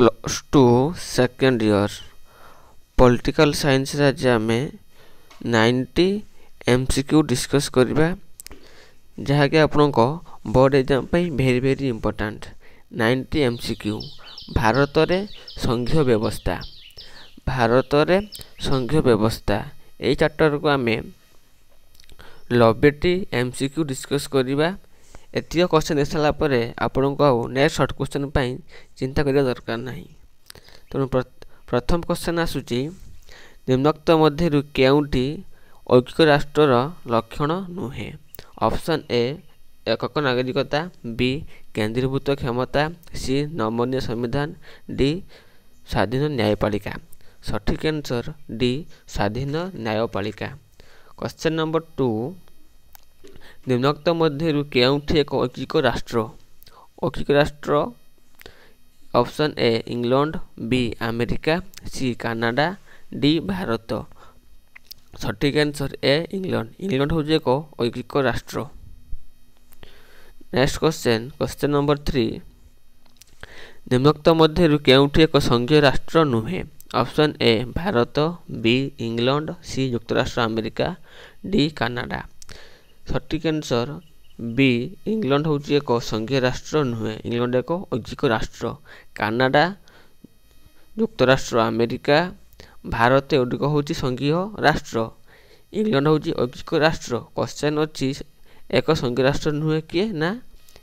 +2 second year political science आज आम 90 MCQ discuss करवा जहाँकि आपण board exam very very important 90 MCQ Bharat रे संघीय व्यवस्था यही चैप्टर को आम 90 MCQ डिस्कस करवा एतिक क्वेश्चन दे सारा पर आपण को नेक्स्ट शॉर्ट क्वेश्चन चिंता करिया दरकार नहीं। तेणु प्रथम क्वेश्चन आसूची निम्नोक्त मध्य केउंटी ऐक्यिक राष्ट्र लक्षण नुहे। ऑप्शन ए एकक नागरिकता, बी केंद्रीभूत क्षमता, सी नमनीय संविधान, डी स्वाधीन न्यायपालिका। सठिक आंसर डी स्वाधीन न्यायपालिका। क्वेश्चन नंबर 2 निम्नोक्त मध्य केउंठी एक ऐक्यिक राष्ट्र option A England, B America, C Canada, D Bharat. सठिक आंसर ए इंग्लैंड हूँ एक ऐक्यिक राष्ट्र। नेक्स्ट क्वेश्चन नंबर 3 निम्नोक्त मध्य केउंठी एक संघीय राष्ट्र नुहे। Option A Bharat, B England, C युक्तराष्ट्र अमेरिका, डी कनाडा। सठिक आंसर बी इंग्लैंड हूँ एक संघीय राष्ट्र नुहे। इंग्लैंड एक ऐक्यिक राष्ट्र। कनाडा, युक्तराष्ट्र अमेरिका, भारत एगुड़िक हूँ संघीय राष्ट्र। इंग्लैंड हूँ ऐक्यिक राष्ट्र। क्वेश्चन अच्छी एक संघीय राष्ट्र नुहे किए ना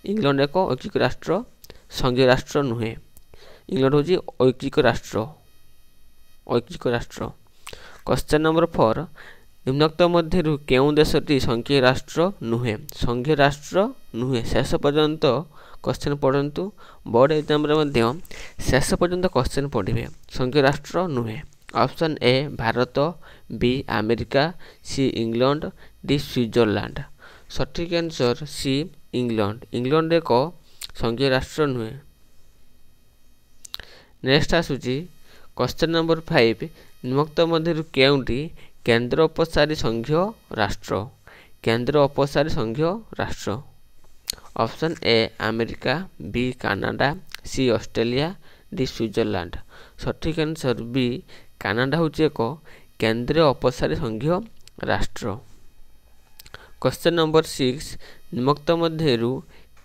इंग्लैंड एक ऐक्यिक राष्ट्र संघीय राष्ट्र नुहे। इंग्लैंड हूँ ऐक्यिक राष्ट्र। क्वेश्चन नंबर 4 निम्नोक्त मध्य केउं देशटी संघीय राष्ट्र नुहे। संघीय राष्ट्र नुहे शेष पर्यंत क्वेश्चन पढ़ंतु। बोर्ड एग्जाम शेष पर्यंत क्वेश्चन पढ़े। संघीय राष्ट्र नुहे। Option A Bharat, B America, C England, D Switzerland. सठिक आंसर सी इंग्लैंड एक संघीय राष्ट्र नुहे। नेक्स्ट आसूची क्वेश्चन नंबर 5 निम्नोक्त मध्य केउंटी केंद्र अपसारी संघीय राष्ट्र। Option A America, B Canada, C Australia, D Switzerland. सठिक आंसर बी कनाडा हूँ एक केंद्रीय अपसारी संघीय राष्ट्र। क्वेश्चन नंबर 6 निम्नोक्त मध्य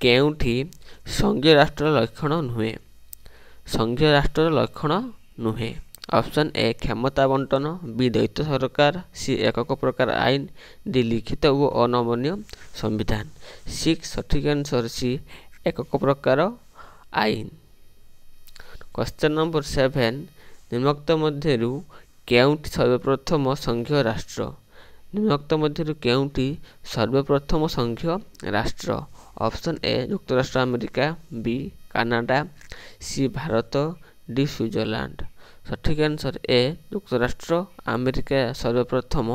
केउंठी संघीय राष्ट्र लक्षण नुहे। ऑप्शन ए क्षमता बंटन, बी द्वैत सरकार, सी एकक प्रकार आईन, डी लिखित व अनमनीय संविधान। 6 सठिक आंसर सी एकक प्रकार आईन। क्वेश्चन नंबर 7 निम्नोक्त मध्य केउंठी सर्वप्रथम संघीय राष्ट्र। निम्नोक्त मध्य केउंठी सर्वप्रथम संघीय राष्ट्र। ऑप्शन ए युक्तराष्ट्र America, B Canada, C Bharat, D Switzerland. सठिक आंसर ए युक्तराष्ट्र अमेरिका सर्वप्रथम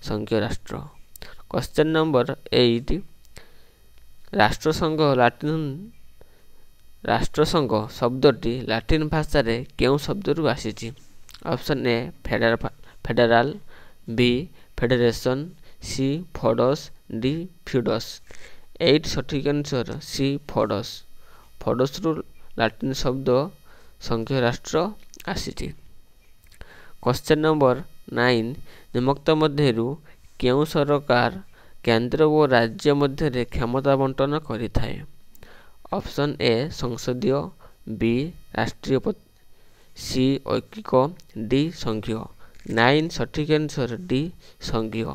संघीय राष्ट्र। क्वेश्चन नंबर 8 राष्ट्रसंघ शब्दटी लाटिन भाषा रे केउं शब्दरू आसीछि। Option A federal, B federation, C foedus, D feudus. 8 सठिक आंसर सी फोडस रु लाटिन शब्द संघीय राष्ट्र आसीछि। क्वेश्चन नंबर 9 निम्नोक्त मध्य केउं सरकार केंद्र व राज्य मध्य क्षमता बंटन करिथाए। ऑप्शन ए संसदीय, बी राष्ट्रीय, सी ऐक्यिक, डी संघीय। 9 सठिक आंसर डी संघीय।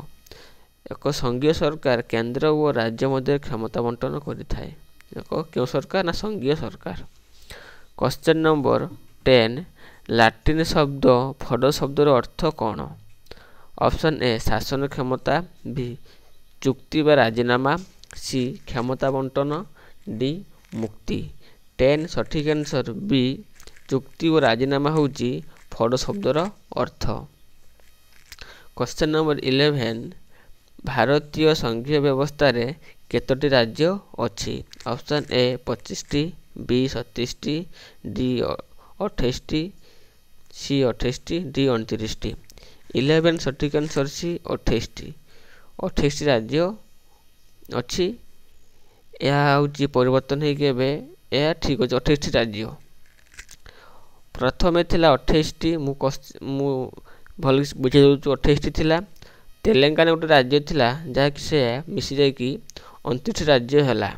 एक संघीय सरकार केंद्र व राज्य मध्य क्षमता बंटन करिथाए। एक केउं सरकार ना संघीय सरकार। क्वेश्चन नंबर 10 लाटिन शब्द फड शब्दर अर्थ कौन। ऑप्शन ए शासन क्षमता, बी चुक्ति बा राजीनामा, सी क्षमता बंटन, डी मुक्ति। 10 सठिक आंसर बी चुक्ति और राजीनामा हूँ फड शब्दर अर्थ। क्वेश्चन नंबर 11 भारतीय संघीय व्यवस्था रे केतोटी राज्य अछि। ऑप्शन ए 25टी, बी 37टी, डी 28टी, सी 28टी, डी 29टी। 11 सठिक आंसर सी 28टी। 28टी राज्य अच्छी। यह हूँ परिवर्तन होगी ठीक अच्छे 28टी राज्य। प्रथमे थिला 28टी मु भल बुझे दउछु 28टी थिला। तेलंगाना गोटे राज्य थिला जहाँकि से मिसी जाइकी 29 राज्य हैला।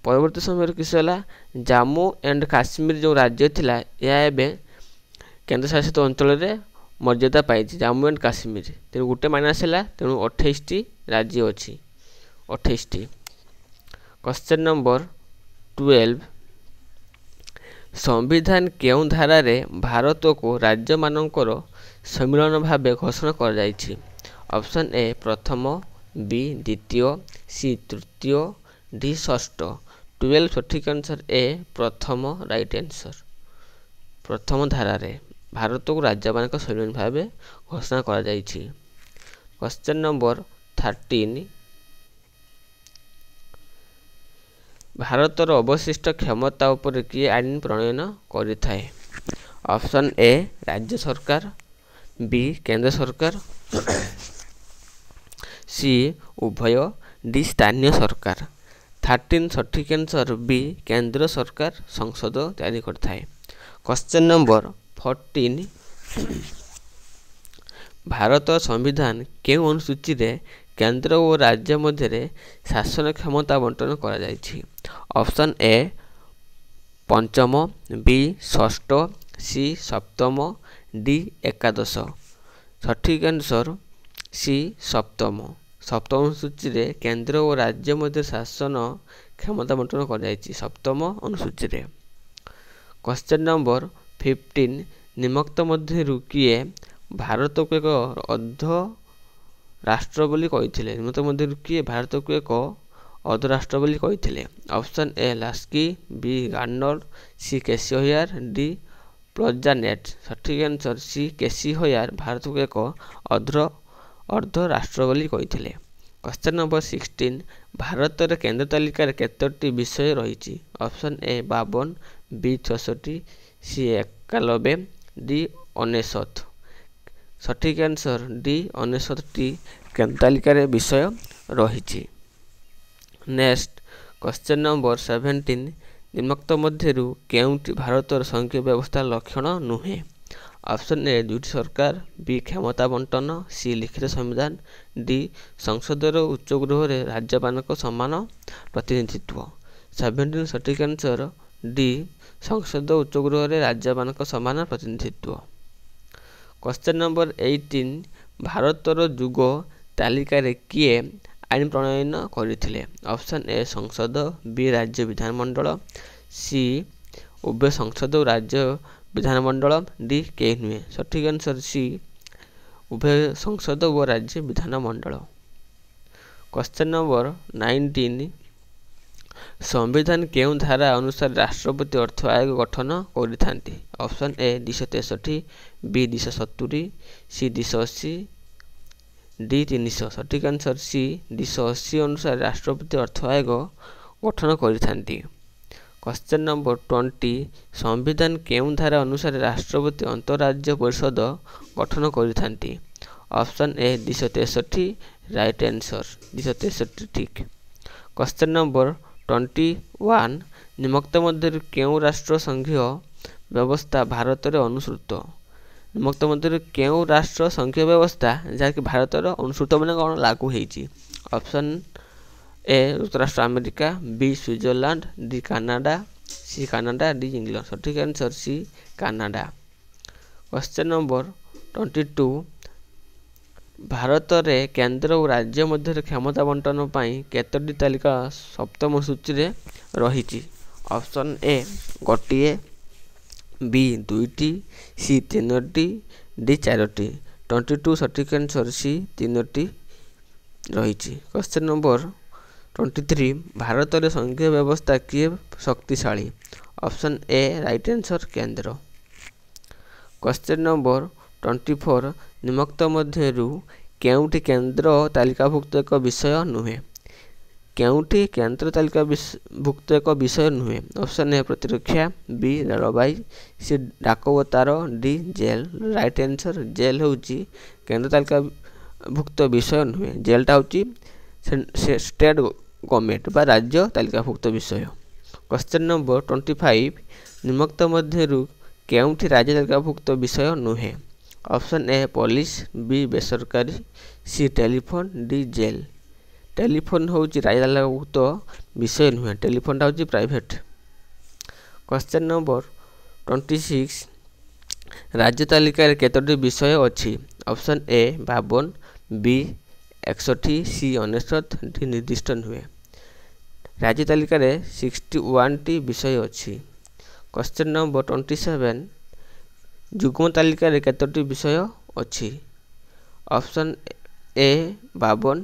परवर्ती समय किस हैला जम्मू एंड काश्मीर जो राज्य थिला या एबे केंद्र शासित अंचल रे मर्यादा पाई जम्मू एंड काश्मीर तेणु गोटे माइनस है तेणु 28टी राज्य अच्छी 28टी। क्वेश्चन नंबर 12 संविधान केउं धारा रे भारत को राज्य मानकर सम्मिलन भाव घोषणा कर जाइछि। ऑप्शन ए प्रथम, बी द्वितीय, सी तृतीय, डी षष्ठ। 12 सठिक आंसर ए प्रथम राइट आंसर। प्रथम धारा रे भारत को राज्य मानक सम्मिलन भाव घोषणा कर जाइछि। क्वेश्चन नंबर 13 भारतर अवशिष्ट क्षमता उपर किए आईन प्रणयन करिथाए। ऑप्शन ए राज्य सरकार, बी केंद्र सरकार, सी उभय, डी स्थानीय सरकार। 13 सठिक आंसर बी केंद्र सरकार संसद तैयारी करथाए। क्वेश्चन नंबर 14 भारत संविधान केउं अनुसूची रे केंद्र और राज्य मध्य शासन क्षमता बंटन करा जाइछि। ऑप्शन ए पंचम, बी षष्ठ, सी सप्तम, डी एकादश। सठिक आंसर सी सप्तम। सप्तम अनुसूची रे केंद्र और राज्य मध्य शासन क्षमता बंटन करा जाइछि सप्तम अनुसूची रे। क्वेश्चन नंबर 15 निम्नलिखित मध्यरु किए भारत को एक अर्ध राष्ट्र बोली कहिथिले। निम्नलिखित मध्यरु किए भारत को एक अर्ध राष्ट्र बोली कहिथिले। Option A Laski, B Garner, C K C Wheare, D प्लजानेट। सठिक आंसर सी केसी होयार भारत को एक अर्ध राष्ट्र बोली कहिथिले। क्वेश्चन नंबर 16 भारत रे केंद्र तालिका रे केतोटी विषय रहिछि। Option A 52, B 66, C 91, D 69। सठिक आंसर डी 69टी केंद्र तालिका रे विषय रहिछि। नेक्स्ट क्वेश्चन नंबर 17 निम्नलिखित मध्यरु केउंटी भारतर संघीय व्यवस्था लक्षण नुहे। ऑप्शन ए दुईटी सरकार, बी क्षमता बंटन, सी लिखित संविधान, डी संसदर उच्च गृह रे राज्यपालक समान प्रतिनिधित्व। 17 सठिक आंसर डी संसद उच्च गृह रे राज्यपालक समान प्रतिनिधित्व। क्वेश्चन नंबर 18 भारतर जुग तालिका रे किए आईन प्रणयन करथिले। ऑप्शन ए संसद, बी राज्य विधानमंडल, सी उभय संसद और राज्य विधानमंडल, डी के नुहे। सठिक आंसर सी उभय संसद और राज्य विधानमंडल। क्वेश्चन नंबर 19 संविधान केउं धारा अनुसार राष्ट्रपति अर्थ आयोग गठन करिथांती। Option A 263, B 270, C 280, D 300। सठिक आंसर सी 280 अनुसार राष्ट्रपति अर्थ आयोग गठन करिथांती। क्वेश्चन नंबर 20 संविधान केउं धारा अनुसार राष्ट्रपति अंतरराज्य परिषद गठन करिथांती। ऑप्शन ए 263 राइट आंसर 263 ठीक। क्वेश्चन नंबर 21 निम्नलिखित मध्यरु केउं राष्ट्र संघीय व्यवस्था भारत रे अनुसृत। निम्नलिखित मध्यरु केउं राष्ट्र संघीय व्यवस्था जहाँकि भारत रे अनुसृत माने कोन लागू हेछि। ऑप्शन ए युक्तराष्ट्र America, B Switzerland, D Canada, C Canada, D England. सठिक answer C Canada. Question number 22 Bharat रे केंद्र और राज्य मध्य क्षमता बंटन पाई केतोटी तालिका सप्तम सूची रे रहिछि। ऑप्शन ए गोटिए, बी 2टी, सी 3टी, डी 4टी। 22 सठिक आंसर सी 3टी रहिछि। क्वेश्चन नंबर 23 भारत रे संघीय व्यवस्था किए शक्तिशाली। ऑप्शन ए राइट आंसर केंद्र। क्वेश्चन नंबर 24 निम्नलिखित मध्यरु केउंटी केंद्र तालिकाभुक्त एक विषय नुहे। केउंटी केंद्र तालिकाभुक्त एक विषय नुहे। ऑप्शन ए प्रतिरक्षा, बी रेलवाई, सी डाकवतार, D jail. Right answer jail होउची केंद्र तालिकाभुक्त विषय नुहे। जेलटा होउची स्टेट गवर्नमेंट बा राज्य तालिकाभुक्त विषय। क्वेश्चन नंबर 25 निम्नलिखित मध्यरु କେଉଁଠି ରାଜ୍ୟ ତାଲିକାଭୁକ୍ତ ବିଷୟ ନୁହେଁ? ଅପସନ୍ ଏ ପୋଲିସ, ବି ବେସରକାରୀ, C telephone, D jail. Telephone ହେଉଛି ରାଜ୍ୟ ତାଲିକାଭୁକ୍ତ ବିଷୟ ନୁହେଁ, ଟେଲିଫୋନଟା ହେଉଛି ପ୍ରାଇଭେଟ। କ୍ୱେଶ୍ଚନ୍ ନମ୍ବର 26 ରାଜ୍ୟ ତାଲିକାରେ କେତୋଟି ବିଷୟ ଅଛି? Option A 52, B 61, C 69, D ନିର୍ଦ୍ଦିଷ୍ଟ ନୁହେଁ। ରାଜ୍ୟ ତାଲିକାରେ 61ଟି ବିଷୟ ଅଛି। କ୍ୱେଶ୍ଚନ୍ ନମ୍ବର 27 ଯୁଗ୍ମ ତାଲିକାରେ କେତୋଟି ବିଷୟ ଅଛି? Option A 52,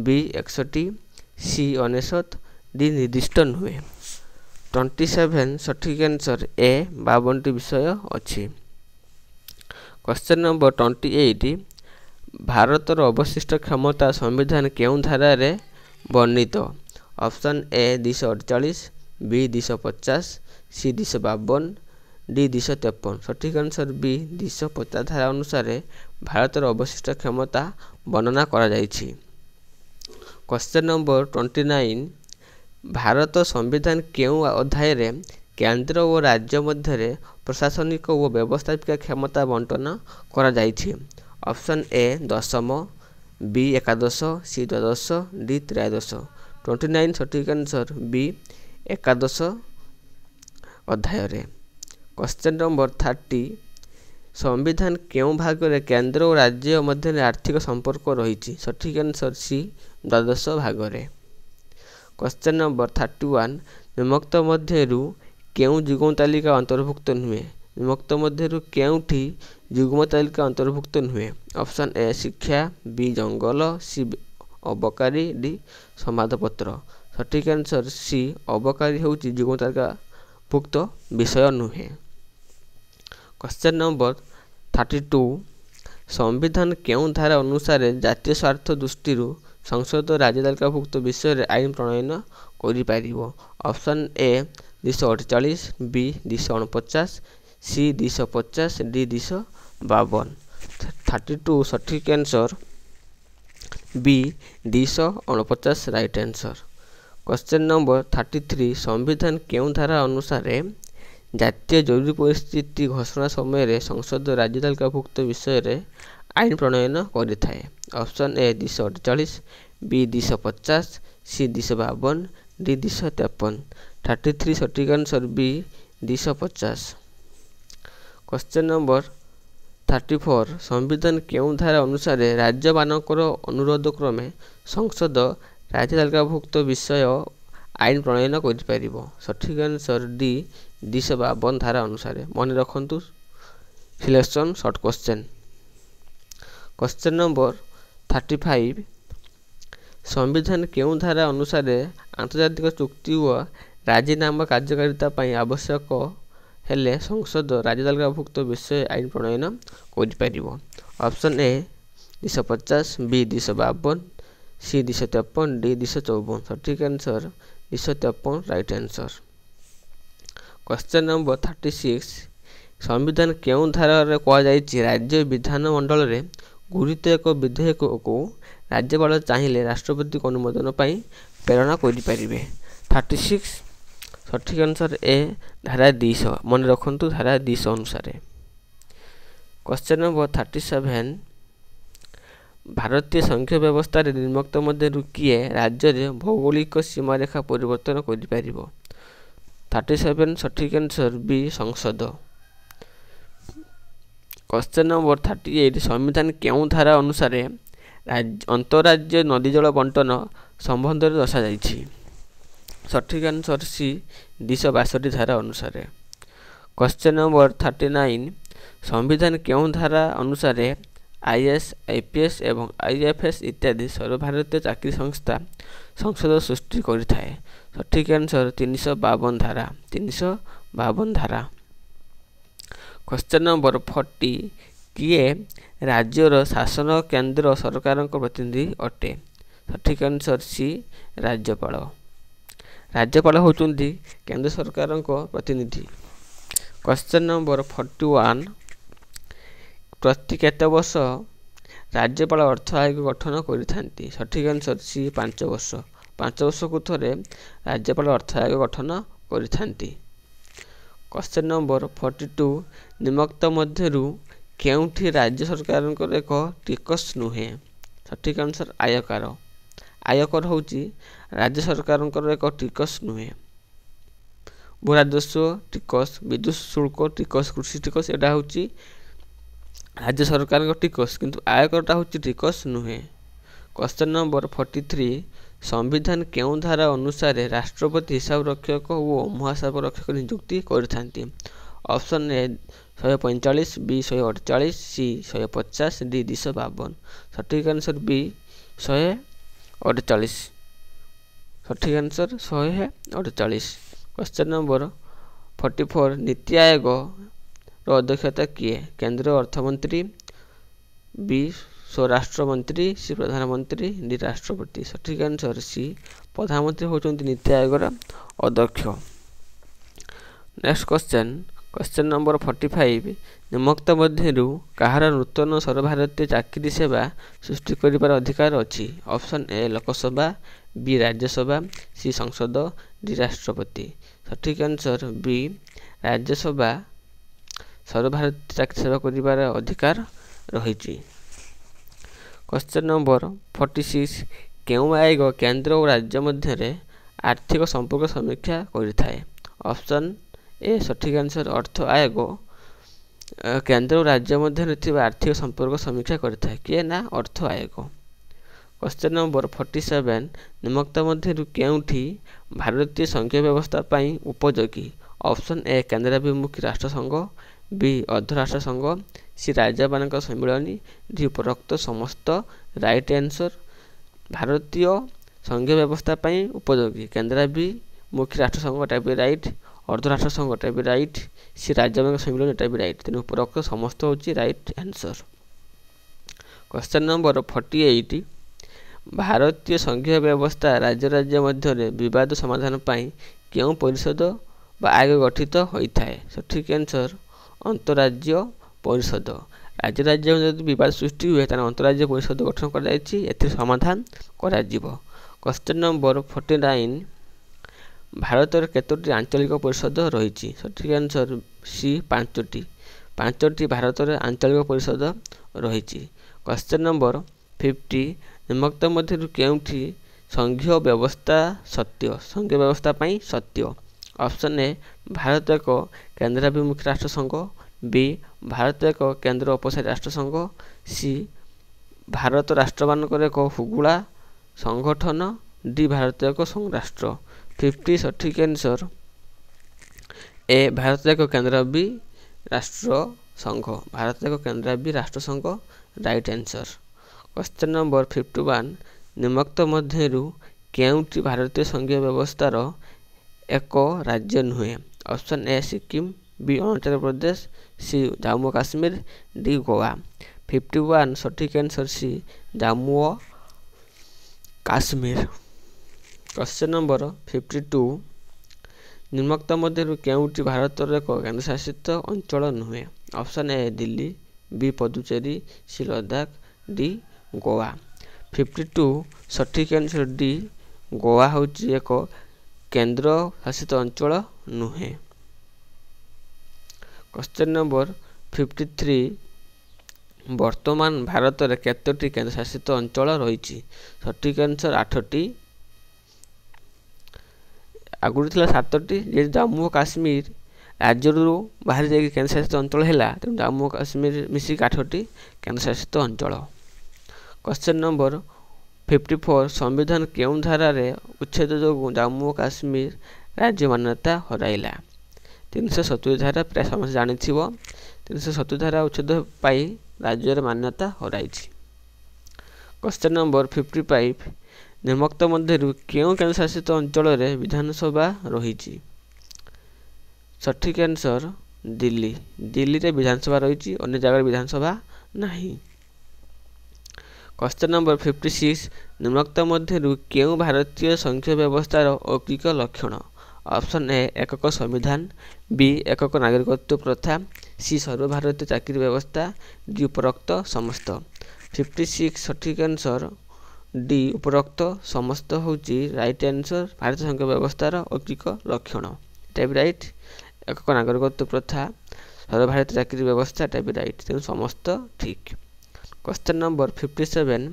B 61, C 69, D ନିର୍ଦ୍ଦିଷ୍ଟ ନୁହେଁ। 27 ସଠିକ୍ ଆନ୍ସର ଏ 52ଟି ବିଷୟ ଅଛି। କ୍ୱେଶ୍ଚନ୍ ନମ୍ବର 28 ଭାରତର ଅବଶିଷ୍ଟ କ୍ଷମତା ସମ୍ବିଧାନ କେଉଁ ଧାରାରେ ବର୍ଣ୍ଣିତ? Option A 248, B 250, C 252, D 253। ସଠିକ୍ ଆନ୍ସର ବି 250 ଧାରା ଅନୁସାରେ ଭାରତର ଅବଶିଷ୍ଟ କ୍ଷମତା ବର୍ଣ୍ଣନା କରାଯାଇଛି। କ୍ୱେଶ୍ଚନ୍ ନମ୍ବର 29 ଭାରତ ସମ୍ବିଧାନ କେଉଁ ଅଧ୍ୟାୟରେ କେନ୍ଦ୍ର ଓ ରାଜ୍ୟ ମଧ୍ୟରେ ପ୍ରଶାସନିକ ଓ ବ୍ୟବସ୍ଥାପିକା କ୍ଷମତା ବଣ୍ଟନ କରାଯାଇଛି? ଅପସନ୍ ଏ 10ମ, ବି 11, ସି 12, ଡି 13। 29 ସଠିକ୍ ଆନ୍ସର ବି 11 ଅଧ୍ୟାୟରେ। କ୍ୱେଶ୍ଚନ୍ ନମ୍ବର 30 ସମ୍ବିଧାନ କେଉଁ ଭାଗରେ କେନ୍ଦ୍ର ଓ ରାଜ୍ୟ ମଧ୍ୟରେ ଆର୍ଥିକ ସମ୍ପର୍କ ରହିଛି? ସଠିକ୍ ଆନ୍ସର ସି 12 ଭାଗରେ। କ୍ୱେଶ୍ଚନ୍ ନମ୍ବର 31 ନିମ୍ନୋକ୍ତ ମଧ୍ୟରୁ କେଉଁ ଯୁଗ୍ମ ତାଲିକା ଅନ୍ତର୍ଭୁକ୍ତ ନୁହେଁ? ନିମ୍ନୋକ୍ତ ମଧ୍ୟରୁ କେଉଁଠି ଯୁଗ୍ମ ତାଲିକା ଅନ୍ତର୍ଭୁକ୍ତ ନୁହେଁ? ଅପସନ୍ ଏ ଶିକ୍ଷା, ବି ଜଙ୍ଗଲ, ସି ଅବକାରୀ, ଡି ସମ୍ବାଦପତ୍ର। ସଠିକ୍ ଆନ୍ସର ସି ଅବକାରୀ ହେଉଛି ଯୁଗ୍ମ ତାଲିକାଭୁକ୍ତ ବିଷୟ ନୁହେଁ। କ୍ୱେଶ୍ଚନ୍ ନମ୍ବର 32 ସମ୍ବିଧାନ କେଉଁ ଧାରା ଅନୁସାରେ ଜାତୀୟ ସ୍ୱାର୍ଥ ଦୃଷ୍ଟିରୁ ସଂସଦ ରାଜ୍ୟ ତାଲିକାଭୁକ୍ତ ବିଷୟରେ ଆଇନ ପ୍ରଣୟନ କରିପାରିବ? Option A 248, B 249, C 250, D 252। 32 ସଠିକ୍ ଆନ୍ସର ବି 249 ରାଇଟ୍ ଆନ୍ସର। କ୍ୱେଶ୍ଚନ୍ ନମ୍ବର 33 ସମ୍ବିଧାନ କେଉଁ ଧାରା ଅନୁସାରେ ଜାତୀୟ ଜରୁରୀ ପରିସ୍ଥିତି ଘୋଷଣା ସମୟରେ ସଂସଦ ରାଜ୍ୟ ତାଲିକାଭୁକ୍ତ ବିଷୟରେ ଆଇନ ପ୍ରଣୟନ କରିଥାଏ? Option A 248, B 250, C 252, D 253। 33 ସଠିକ୍ ଆନ୍ସର ବି 250। କ୍ୱେଶ୍ଚନ୍ ନମ୍ବର 34 ସମ୍ବିଧାନ କେଉଁ ଧାରା ଅନୁସାରେ ରାଜ୍ୟମାନଙ୍କର ଅନୁରୋଧ କ୍ରମେ ସଂସଦ ରାଜ୍ୟ ତାଲିକାଭୁକ୍ତ ବିଷୟ ଆଇନ ପ୍ରଣୟନ କରିପାରିବ? ସଠିକ୍ ଆନ୍ସର ଡି 252 ଧାରା ଅନୁସାରେ। ମନେ ରଖନ୍ତୁ selection short question. Question number 35 ସମ୍ବିଧାନ କେଉଁ ଧାରା ଅନୁସାରେ ଆନ୍ତର୍ଜାତିକ ଚୁକ୍ତି ଓ ରାଜିନାମା କାର୍ଯ୍ୟକାରିତା ପାଇଁ ଆବଶ୍ୟକ ହେଲେ ସଂସଦ ରାଜ୍ୟ ତାଲିକାଭୁକ୍ତ ବିଷୟ ଆଇନ ପ୍ରଣୟନ କରିପାରିବ? Option A 250, B 252, C 253, D 254। ସଠିକ୍ answer 253 right answer. Question number 36 ସମ୍ବିଧାନ କେଉଁ ଧାରାରେ କୁହାଯାଇଛି ରାଜ୍ୟ ବିଧାନମଣ୍ଡଳରେ ଗୃହୀତ ଏକ ବିଧେୟକକୁ ରାଜ୍ୟପାଳ ଚାହିଁଲେ ରାଷ୍ଟ୍ରପତିଙ୍କ ଅନୁମୋଦନ ପାଇଁ ପ୍ରେରଣ କରିପାରିବେ? 36 ସଠିକ୍ ଆନ୍ସର ଏ ଧାରା 200। ମନେ ରଖନ୍ତୁ ଧାରା 200 ଅନୁସାରେ। କ୍ୱେଶ୍ଚନ୍ ନମ୍ବର 37 ଭାରତୀୟ ସଂଘୀୟ ବ୍ୟବସ୍ଥାରେ ନିମ୍ନୋକ୍ତ ମଧ୍ୟରୁ କିଏ ରାଜ୍ୟରେ ଭୌଗୋଳିକ ସୀମାରେଖା ପରିବର୍ତ୍ତନ କରିପାରିବ? 37 ସଠିକ୍ ଆନ୍ସର ବି ସଂସଦ। କ୍ୱେଶ୍ଚନ୍ ନମ୍ବର 38 ସମ୍ବିଧାନ କେଉଁ ଧାରା ଅନୁସାରେ ଅନ୍ତଃରାଜ୍ୟ ନଦୀ ଜଳ ବଣ୍ଟନ ସମ୍ବନ୍ଧରେ ଦର୍ଶାଯାଇଛି? ସଠିକ୍ ଆନ୍ସର ସି 262 ଧାରା ଅନୁସାରେ। କ୍ୱେଶ୍ଚନ୍ ନମ୍ବର 39 ସମ୍ବିଧାନ କେଉଁ ଧାରା ଅନୁସାରେ IAS, IPS ଏବଂ IFS ଇତ୍ୟାଦି ସର୍ବଭାରତୀୟ ଚାକିରି ସଂସ୍ଥା ସଂସଦ ସୃଷ୍ଟି କରିଥାଏ? ସଠିକ୍ ଆନ୍ସର 352 ଧାରା। 352 ଧାରା। କ୍ୱେଶ୍ଚନ୍ ନମ୍ବର 40 କିଏ ରାଜ୍ୟର ଶାସନ କେନ୍ଦ୍ର ସରକାରଙ୍କ ପ୍ରତିନିଧି ଅଟେ? ସଠିକ୍ ଆନ୍ସର ସି ରାଜ୍ୟପାଳ। ରାଜ୍ୟପାଳ ହେଉଛନ୍ତି କେନ୍ଦ୍ର ସରକାରଙ୍କ ପ୍ରତିନିଧି। କ୍ୱେଶ୍ଚନ୍ ନମ୍ବର 41 ପ୍ରତି କେତେ ବର୍ଷ ରାଜ୍ୟପାଳ ଅର୍ଥ ଆୟୋଗ ଗଠନ କରିଥାନ୍ତି? ସଠିକ୍ ଆନ୍ସର ସି 5 ବର୍ଷ। 5 ବର୍ଷକୁ ଥରେ ରାଜ୍ୟପାଳ ଅର୍ଥ ଆୟୋଗ ଗଠନ କରିଥାନ୍ତି। क्वेश्चन नंबर 42 निम्नलिखित मध्यरु केउठी राज्य सरकारଙ୍କର ଏକ ଟିକସ ନୁହେଁ ସଠିक आंसर आयकर आयकर होची राज्य सरकारଙ୍କର ଏକ ଟିକସ ନୁହେଁ भूराजस्व टिकस विद्युत शुल्क टिकस कृषि टिकस एटा होची राज्य सरकार टिकस किंतु आयकरटा होची टिकस नुहे। क्वेश्चन नंबर 43 संविधान केउं धारा अनुसार राष्ट्रपति हिसाब रक्षक और महाहिसाब रक्षक नियुक्ति करथांती option A 145 B 148 C 150 D 252 सठिक आंसर बी 148 सठिक answer 148। Question number 44 NITI Aayog अध्यक्षता किए केंद्र अर्थमंत्री बी स्वराष्ट्र मंत्री सी प्रधानमंत्री डी राष्ट्रपति सठिक आंसर सी प्रधानमंत्री होचंती नीति आयोग अध्यक्ष। नेक्स्ट क्वेश्चन नंबर 45 निम्नलिखित मध्यरु कहार नूतन सर्वभारतीय चाकरी सेवा सृष्टि करिबार अधिकार अछि option A Lok Sabha B Rajya Sabha C संसद डी राष्ट्रपति सठिक आंसर बी राज्यसभा सर्वभारतीय चाकरी सेवा करिबार अधिकार रहिछि। क्वेश्चन नंबर 46 केउं आयोग केंद्र और राज्य मध्य आर्थिक संपर्क समीक्षा करिथाय ऑप्शन ए सठिक आंसर अर्थ आयोग केंद्र और राज्य मध्य आर्थिक संपर्क समीक्षा करिथाय किए ना अर्थ आयोग। क्वेश्चन नंबर 47 निम्नलिखित मध्यरु केउठी भारतीय संघीय व्यवस्था पई उपयोगी ऑप्शन ए केंद्राभिमुखी राष्ट्र संघ बी अर्धराष्ट्र संघ सी राज्य मानक सम्मिलनी डी उपरोक्त समस्त राइट आंसर भारतीय संघीय व्यवस्था पई उपयोगी केंद्राभिमुखी राष्ट्र संघ एटा भी राइट अर्धराष्ट्र संघ एटा भी राइट सी राज्य मानक सम्मिलनी एटा भी राइट तेनु उपरोक्त समस्त होची राइट आंसर। क्वेश्चन नंबर 48 भारतीय संघीय व्यवस्था राज्य राज्य मध्य विवाद समाधान पई केउं परिषद बा आयोग गठित होइथाय सठिक आंसर अंतरराज्य परिषद राज्य राज्य में विवाद सृष्टि हुए तान अंतरराज्य परिषद गठन कर जायछि एथि समाधान करा जिवो। क्वेश्चन नंबर 49 भारत रे केतोटी आंचलिक परिषद रहिछि सठिक आंसर सी 5टी भारत रे आंचलिक परिषद रहिछि। क्वेश्चन नंबर 50 निम्नलिखित मध्यरु केउठी संघीय व्यवस्था सत्य संघीय व्यवस्था पई सत्य ऑप्शन ए भारत एक केंद्राभिमुखी राष्ट्र संघ बी भारत एक केंद्र उपसारी राष्ट्र संघ सी भारत राष्ट्र मानकर एक हुगुला संगठन डी भारत एक संघराष्ट्र 50 सठिक आंसर ए भारत एक केंद्राभि राष्ट्र संघ भारत एक केंद्राभि राष्ट्र संघ राइट आंसर। क्वेश्चन नंबर 51 निम्नलिखित मध्यरु केउठी भारतीय संघीय व्यवस्थार एक राज्य नुहे option A Sikkim B Arunachal Pradesh C Jammu Kashmir D Goa 51 सठिक आंसर सी जम्मू और काश्मीर। क्वेश्चन नंबर 52 निम्नलिखित मध्यरु केउठी भारतर एक केंद्रशासित अंचल नुहे option A Delhi B Puducherry C Ladakh D Goa 52 सठिक आंसर डी गोवा होची एक केंद्र शासित अंचल नुहे। क्वेश्चन नंबर 53 वर्तमान भारत रे केतोटी केंद्र शासित अंचल रहिछि सठिक आंसर 8टी आगुरी थिला 7टी जे जम्मू और काश्मीर राज्य बाहर जाके केंद्र शासित अंचल हैला त जम्मू और काश्मीर मिसी 8टी केंद्र शासित अंचल। क्वेश्चन नंबर 54 संविधान केउं धारा रे उच्छेद जो जम्मू और काश्मीर राज्य मान्यता हराइला 370 धारा प्राय समस्त जानिथिबो 370 धारा उच्छेद पाई राज्य रे मान्यता हराइछि। क्वेश्चन नंबर 55 निम्नलिखित मध्यरु केउं केंद्र शासित अंचल रे विधानसभा रहिछि सठिक आंसर दिल्ली दिल्ली रे विधानसभा रहिछि अन्य जगह विधानसभा नाही। क्वेश्चन नंबर 56 निम्नलिखित मध्यरु केउं भारतीय संघीय व्यवस्थार औकिक लक्षण ऑप्शन ए एकक संविधान बी एकक नागरिकत्व प्रथा सी सर्वभारतीय चाकरी व्यवस्था डी उपरोक्त समस्त 56 सठिक आंसर डी उपरोक्त समस्त होची राइट आंसर भारतीय संघीय व्यवस्थार औकिक लक्षण एटा भी राइट ଏକକ ନାଗରିକତ୍ୱ ପ୍ରଥା, ସର୍ବଭାରତୀୟ ଚାକିରି ବ୍ୟବସ୍ଥା, ଏଟା ବି ରାଇଟ୍। ତେଣୁ ସମସ୍ତ ଠିକ୍। କ୍ୱେଶ୍ଚନ୍ ନମ୍ବର 57,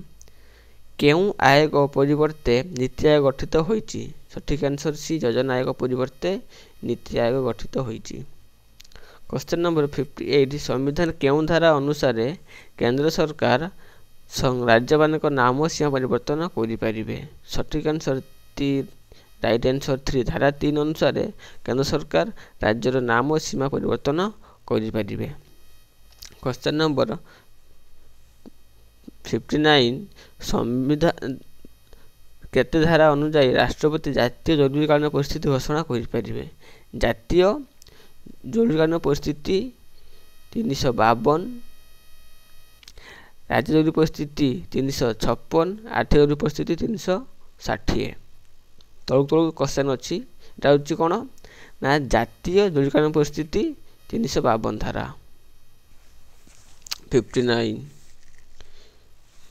କେଉଁ ଆୟୋଗ ପରିବର୍ତ୍ତେ ନୀତି ଆୟୋଗ ଗଠିତ ହୋଇଛି? ସଠିକ୍ ଆନ୍ସର ସି, ଯୋଜନା ଆୟୋଗ ପରିବର୍ତ୍ତେ ନୀତି ଆୟୋଗ ଗଠିତ ହୋଇଛି। କ୍ୱେଶ୍ଚନ୍ ନମ୍ବର 58, ସମ୍ବିଧାନ କେଉଁ ଧାରା ଅନୁସାରେ କେନ୍ଦ୍ର ସରକାର ରାଜ୍ୟମାନଙ୍କ ନାମ ସୀମା ପରିବର୍ତ୍ତନ କରିପାରିବେ? ସଠିକ୍ ଆନ୍ସର ରାଇଟ୍ ଆନ୍ସର 3, ଧାରା 3 ଅନୁସାରେ କେନ୍ଦ୍ର ସରକାର ରାଜ୍ୟର ନାମ ସୀମା ପରିବର୍ତ୍ତନ କରିପାରିବେ। କ୍ୱେଶ୍ଚନ୍ ନମ୍ବର 59, ସମ୍ବିଧାନ କେତେ ଧାରା ଅନୁଯାୟୀ ରାଷ୍ଟ୍ରପତି ଜାତୀୟ ଜରୁରୀକାଳୀନ ପରିସ୍ଥିତି ଘୋଷଣା କରିପାରିବେ? ଜାତୀୟ ଜରୁରୀକାଳୀନ ପରିସ୍ଥିତି 352, ରାଜ୍ୟ ଜରୁରୀ ପରିସ୍ଥିତି 356, ଆର୍ଥିକ ଜରୁରୀ ପରିସ୍ଥିତି 360। ତଳକୁ ତଳକୁ କ୍ୱେଶ୍ଚନ୍ ଅଛି, ଏଇଟା ହେଉଛି କ'ଣ ନା ଜାତୀୟ ଜରୁରୀକାଳୀନ ପରିସ୍ଥିତି 352 ଧାରା। 59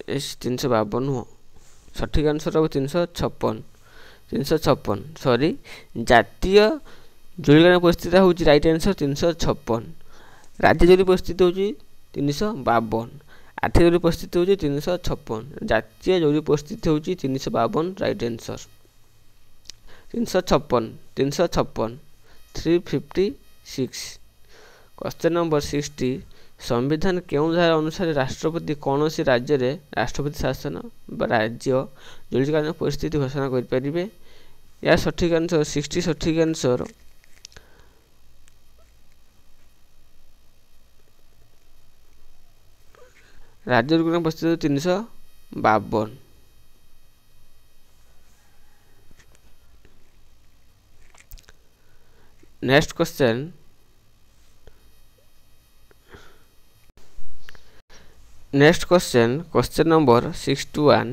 352 ନୁହଁ, ସଠିକ୍ ଆନ୍ସର ହେବ 356 ସରି, ଜାତୀୟ ଜରୁରୀକାଳୀନ ପରିସ୍ଥିତି ହେଉଛି ରାଇଟ୍ ଆନ୍ସର 356, ରାଜ୍ୟ ଜରୁରୀ ପରିସ୍ଥିତି ହେଉଛି 352, ଆର୍ଥିକ ଜରୁରୀ ପରିସ୍ଥିତି ହେଉଛି 356, ଜାତୀୟ ଜରୁରୀ ପରିସ୍ଥିତି ହେଉଛି 352 ରାଇଟ୍ ଆନ୍ସର। 356 356। କ୍ୱେଶ୍ଚନ୍ ନମ୍ବର 60, ସମ୍ବିଧାନ କେଉଁ ଧାରା ଅନୁସାରେ ରାଷ୍ଟ୍ରପତି କୌଣସି ରାଜ୍ୟରେ ରାଷ୍ଟ୍ରପତି ଶାସନ ବା ରାଜ୍ୟ ଜରୁରୀକାଳୀନ ପରିସ୍ଥିତି ଘୋଷଣା କରିପାରିବେ? ଏହା ସଠିକ୍ ଆନ୍ସର 60, ସଠିକ୍ ଆନ୍ସର ରାଜ୍ୟ ଜରୁରୀକାଳୀନ ପରିସ୍ଥିତି 352। ନେକ୍ସଟ କ୍ୱେଶ୍ଚନ୍, କ୍ୱେଶ୍ଚନ୍ ନମ୍ବର 61,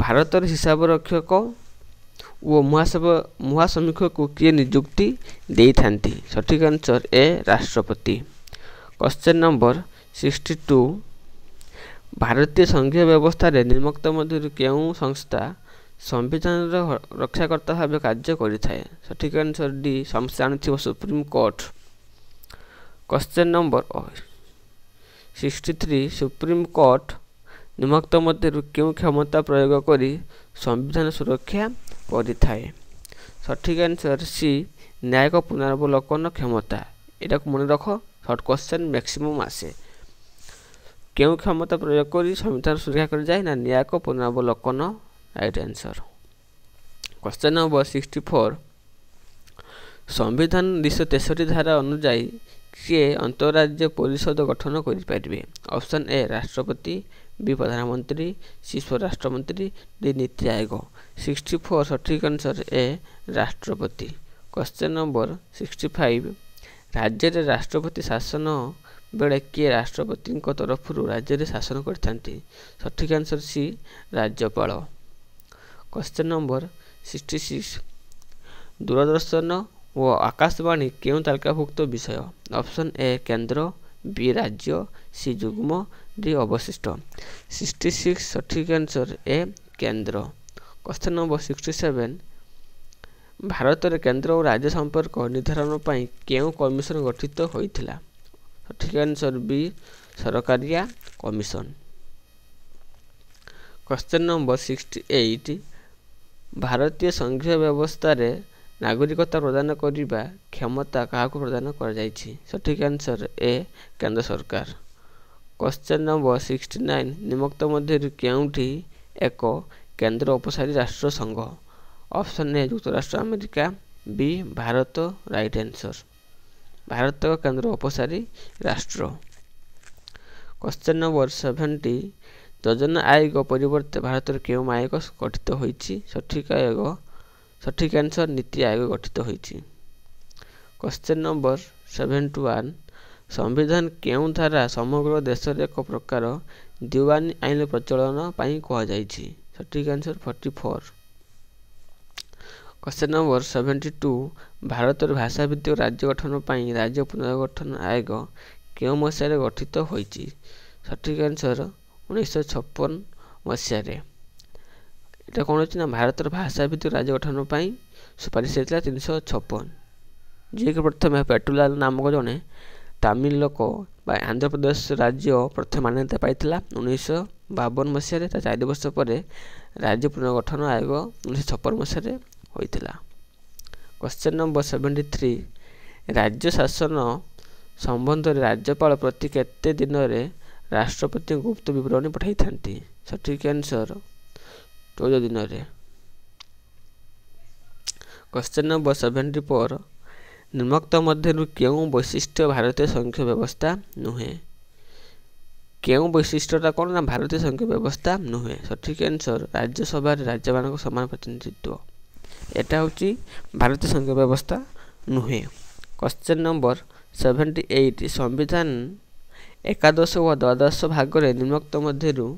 ଭାରତର ହିସାବ ରକ୍ଷକ ଓ ମହାସମୀକ୍ଷକଙ୍କୁ କିଏ ନିଯୁକ୍ତି ଦେଇଥାନ୍ତି? ସଠିକ୍ ଆନ୍ସର ଏ, ରାଷ୍ଟ୍ରପତି। କ୍ୱେଶ୍ଚନ୍ ନମ୍ବର 62, ଭାରତୀୟ ସଂଘୀୟ ବ୍ୟବସ୍ଥାରେ ନିମ୍ନୋକ୍ତ ମଧ୍ୟରୁ କେଉଁ ସଂସ୍ଥା ସମ୍ବିଧାନର ରକ୍ଷାକର୍ତ୍ତା ଭାବେ କାର୍ଯ୍ୟ କରିଥାଏ? ସଠିକ୍ ଆନ୍ସର ଡି, ସମସ୍ତେ ଜାଣିଥିବ ସୁପ୍ରିମକୋର୍ଟ। କ୍ୱେଶ୍ଚନ୍ ନମ୍ବର 63, ସୁପ୍ରିମକୋର୍ଟ ନିମ୍ନୋକ୍ତ ମଧ୍ୟରୁ କେଉଁ କ୍ଷମତା ପ୍ରୟୋଗ କରି ସମ୍ବିଧାନ ସୁରକ୍ଷା କରିଥାଏ? ସଠିକ୍ ଆନ୍ସର ସି, ନ୍ୟାୟିକ ପୁନରାବଲୋକନ କ୍ଷମତା। ଏଟାକୁ ମନେ ରଖ, ସର୍ଟ କ୍ୱେଶ୍ଚନ୍ ମ୍ୟାକ୍ସିମମ୍ ଆସେ। କେଉଁ କ୍ଷମତା ପ୍ରୟୋଗ କରି ସମ୍ବିଧାନ ସୁରକ୍ଷା କରାଯାଏ? ନା ନ୍ୟାୟିକ ପୁନରାବଲୋକନ ରାଇଟ୍ ଆନ୍ସର। କ୍ୱେଶ୍ଚନ୍ ନମ୍ବର 64, ସମ୍ବିଧାନ 263 ଧାରା ଅନୁଯାୟୀ କିଏ ଅନ୍ତଃରାଜ୍ୟ ପରିଷଦ ଗଠନ କରିପାରିବେ? ଅପସନ୍ ଏ, ରାଷ୍ଟ୍ରପତି, ବି, ପ୍ରଧାନମନ୍ତ୍ରୀ, ସି, ସ୍ୱରାଷ୍ଟ୍ରମନ୍ତ୍ରୀ, ଡି, ନୀତି ଆୟୋଗ। 64 ସଠିକ୍ ଆନ୍ସର ଏ, ରାଷ୍ଟ୍ରପତି। କ୍ୱେଶ୍ଚନ୍ ନମ୍ବର 65, ରାଜ୍ୟରେ ରାଷ୍ଟ୍ରପତି ଶାସନ ବେଳେ କିଏ ରାଷ୍ଟ୍ରପତିଙ୍କ ତରଫରୁ ରାଜ୍ୟରେ ଶାସନ କରିଥାନ୍ତି? ସଠିକ୍ ଆନ୍ସର ସି, ରାଜ୍ୟପାଳ। କ୍ୱେଶ୍ଚନ୍ ନମ୍ବର 66, ଦୂରଦର୍ଶନ ଓ ଆକାଶବାଣୀ କେଉଁ ତାଲିକାଭୁକ୍ତ ବିଷୟ? ଅପସନ୍ ଏ, କେନ୍ଦ୍ର, ବି, ରାଜ୍ୟ, ସି, ଯୁଗ୍ମ, ଡି, ଅବଶିଷ୍ଟ। 66 ସଠିକ୍ ଆନ୍ସର ଏ, କେନ୍ଦ୍ର। କ୍ୱେଶ୍ଚନ୍ ନମ୍ବର 67, ଭାରତରେ କେନ୍ଦ୍ର ଓ ରାଜ୍ୟ ସମ୍ପର୍କ ନିର୍ଦ୍ଧାରଣ ପାଇଁ କେଉଁ କମିଶନ ଗଠିତ ହୋଇଥିଲା? ସଠିକ୍ ଆନ୍ସର ବି, ସରକାରିଆ କମିଶନ। କ୍ୱେଶ୍ଚନ୍ ନମ୍ବର 68, ଭାରତୀୟ ସଂଘୀୟ ବ୍ୟବସ୍ଥାରେ ନାଗରିକତା ପ୍ରଦାନ କରିବା କ୍ଷମତା କାହାକୁ ପ୍ରଦାନ କରାଯାଇଛି? ସଠିକ୍ ଆନ୍ସର ଏ, କେନ୍ଦ୍ର ସରକାର। କ୍ୱେଶ୍ଚନ୍ ନମ୍ବର 69, ନିମ୍ନୋକ୍ତ ମଧ୍ୟରୁ କେଉଁଠି ଏକ କେନ୍ଦ୍ର ଉପସାରୀ ରାଷ୍ଟ୍ର ସଂଘ? ଅପସନ୍ ଏ, ଯୁକ୍ତରାଷ୍ଟ୍ର ଆମେରିକା, ବି, ଭାରତ ରାଇଟ୍ ଆନ୍ସର। ଭାରତ ଏକ କେନ୍ଦ୍ର ଉପସାରୀ ରାଷ୍ଟ୍ର। କ୍ୱେଶ୍ଚନ୍ ନମ୍ବର 70, ଯୋଜନା ଆୟୋଗ ପରିବର୍ତ୍ତେ ଭାରତରେ କେଉଁ ଆୟୋଗ ଗଠିତ ହୋଇଛି? ସଠିକ୍ ଆନ୍ସର ନୀତି ଆୟୋଗ ଗଠିତ ହୋଇଛି। କ୍ୱେଶ୍ଚନ୍ ନମ୍ବର 71, ସମ୍ବିଧାନ କେଉଁ ଧାରା ସମଗ୍ର ଦେଶରେ ଏକ ପ୍ରକାର ଦିୱାନୀ ଆଇନ ପ୍ରଚଳନ ପାଇଁ କୁହାଯାଇଛି? ସଠିକ୍ ଆନ୍ସର 44। କ୍ୱେଶ୍ଚନ୍ ନମ୍ବର 72, ଭାରତରେ ଭାଷାଭିତ୍ତିକ ରାଜ୍ୟ ଗଠନ ପାଇଁ ରାଜ୍ୟ ପୁନର୍ଗଠନ ଆୟୋଗ କେଉଁ ମସିହାରେ ଗଠିତ ହୋଇଛି? ସଠିକ୍ ଆନ୍ସର 1956 ମସିହାରେ। এটা କ'ଣ ହେଉଛି ନା ଭାରତର ଭାଷାଭିତ୍ତିକ ରାଜ୍ୟ ଗଠନ ପାଇଁ ସୁପାରିଶ ହେଇଥିଲା 356। जे कि प्रथम पेट्रोलाल नामक जड़े तमिल लोक आंध्र प्रदेश राज्य प्रथम मान्यता पाइथिला 1952 मसीह 4 वर्ष पर राज्य पुनर्गठन आयोग 1956 मसीह होइथिला। क्वेश्चन नंबर 73 राज्य शासन संबंध में राज्यपाल प्रति केते दिन में राष्ट्रपति गुप्त विवरणी पठाई थांती। सठिक आंसर 14 दिन में। क्वेश्चन नंबर 74 निम्नोक्त मध्यरु केउं वैशिष्ट्य भारतीय संघीय व्यवस्था नुहे। केउं वैशिष्ट्यटा कौन ना भारतीय संघीय व्यवस्था नुहे। सठिक आंसर राज्यसभा राज्य मान समान प्रतिनिधित्व एटा होची भारतीय संघीय व्यवस्था नुहे। क्वेश्चन नंबर 78 संविधान एकादश व द्वादश भाग में निम्नोक्त मध्यरु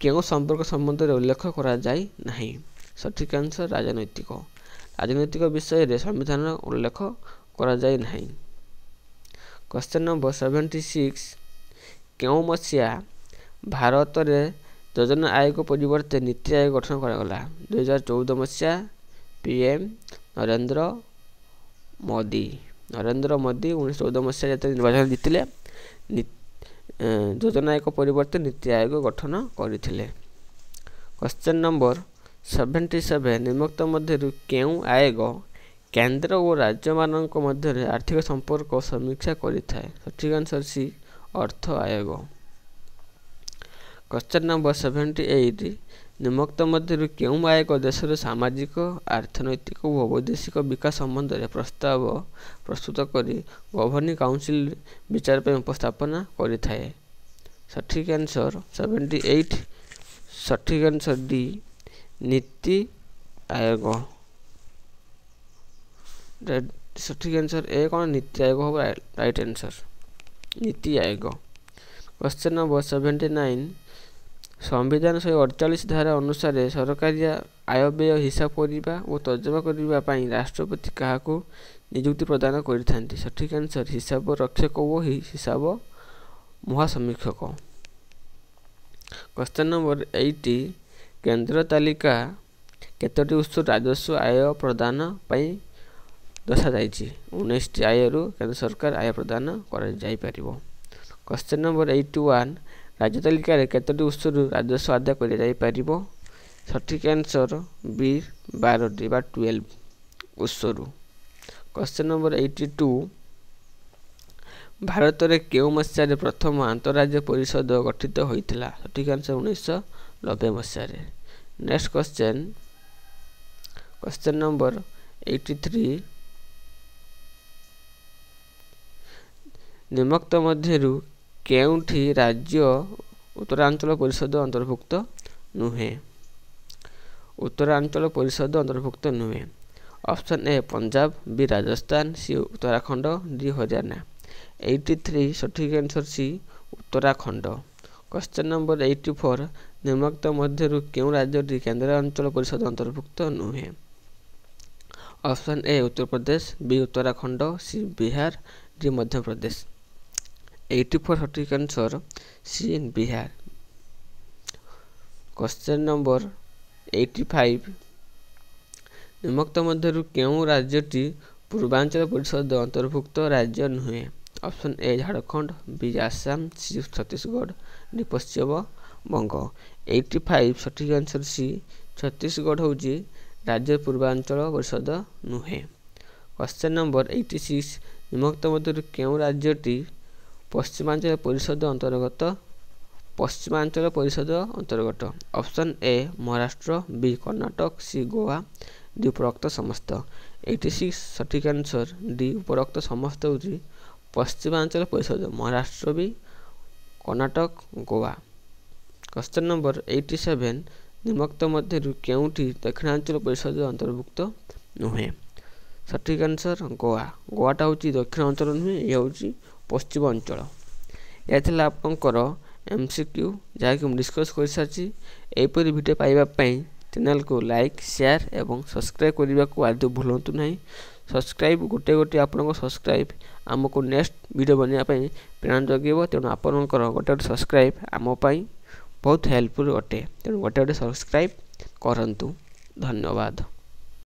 केउं संपर्क संबंध में उल्लेख करा जाय नाही। सठिक आंसर राजनैतिक विषय रे संविधान उल्लेख करा जाय नाही। क्वेश्चन नंबर 76 केउं मसीहा भारत रे योजना आयोग परिवर्ते नीति आयोग गठन करा गला। 2014 मसीहा पीएम नरेंद्र मोदी 1914 मसीहा जते निर्वाचन जीतिले योजना आयोग परिवर्ते नीति आयोग गठन करथिले। क्वेश्चन नंबर 77 निम्नोक्त मध्यरु केउं आयोग केंद्र और राज्य मानक मध्य आर्थिक संपर्क समीक्षा करिथाय। सठिक आंसर सी अर्थ आयोग। क्वेश्चन नंबर 78 निम्नोक्त मध्यरु केउं आयोग देशर सामाजिक अर्थनैतिक और वैदेशिक विकास संबंध में प्रस्ताव प्रस्तुत करी गवर्निंग काउंसिल विचार पे उपस्थापना करिथाय। सठिक आंसर 78 सठिक आंसर डी नीति आयोग। सठिक आंसर ए कौन नीति आयोग होगा right answer NITI Aayog. Question number 79 संविधान 148 धारा अनुसार सरकारी आय व्यय हिसाब करने और तर्जमा करने राष्ट्रपति क्या नियुक्ति प्रदान करथांती। सठिक आंसर हिसाब रक्षक और हिसाब महासमीक्षक। क्वेश्चन नंबर 80 केंद्र तालिका केतोटी उत्स राजस्व आय प्रदान पाई दर्शा जाइछि। 19 आय रु केंद्र सरकार आय प्रदान कर जाई परिबो। क्वेश्चन नंबर 81 राज्य तालिका रे केतोटी उत्स राजस्व आदाय कर जाई परिबो। सठिक आंसर बी 12 बा 12 उत्स रु। क्वेश्चन नंबर 82 भारत रे केउ मसीहा रे प्रथम अंतरराज्य परिषद गठित होइतिला। सठिक आंसर 1990 मसीहा रे। नेक्स्ट क्वेश्चन नंबर 83 निम्नोक्त मध्यरु केउंठी राज्य उत्तरांचल परिषद अंतर्भुक्त नुहे। उत्तरांचल परिषद अंतर्भुक्त नुहे। Option A Punjab, B Rajasthan, C Uttarakhand, D Haryana. 83 सठिक answer C Uttarakhand. Question number 84 निम्नोक्त मध्यरु केउं राज्यटी केंद्रांचल परिषद अंतर्भुक्त नुहे। Option A Uttar Pradesh, B Uttarakhand, C Bihar, D Madhya Pradesh. 84 सठिक answer C Bihar. Question number 85 निम्नोक्त मध्यरु केउं राज्यटी पूर्वांचल परिषद अंतर्भुक्त राज्य नुहे। Option A Jharkhand, B Assam, C Chhattisgarh, D Paschim Banga. 85 सठिक आंसर सी छत्तीसगढ़ होची राज्य पूर्वांचल परिषद नुहे। क्वेश्चन नंबर 86 निम्नोक्त मध्यरु केउं राज्यटी पश्चिमांचल परिषद अंतर्गत। Option A Maharashtra, B Karnataka, C Goa, D उपरोक्त समस्त। 86 सठिक आंसर डी उपरोक्त समस्त होची पश्चिमांचल परिषद महाराष्ट्र, भी कर्नाटक, गोवा। क्वेश्चन नंबर 87 निम्नोक्त मध्यरु केउंठी दक्षिणांचल परिषद अंतर्भुक्त नुहे। सठिक आंसर गोवा। गोवाटा होची दक्षिण अंचल नुहे, ये होची पश्चिम अंचल। यह थिला आपनकर एमसीक्यू जहाँकि हम डिस्कस कर सारी। एपरी वीडियो पाइबा पई चैनल को लाइक, शेयर एवं सब्सक्राइब करने को आदि भूलु नहीं। सब्सक्राइब गोटे गोटे आपन सब्सक्राइब आमको नेक्स्ट वीडियो बनवाई प्रेरणा जगेब। तेणु आपनकर गोटे गोटे सब्सक्राइब आमपाई बहुत हेल्पफुल अटे। तेणु गोटे गोटे सब्सक्राइब करंतु। धन्यवाद।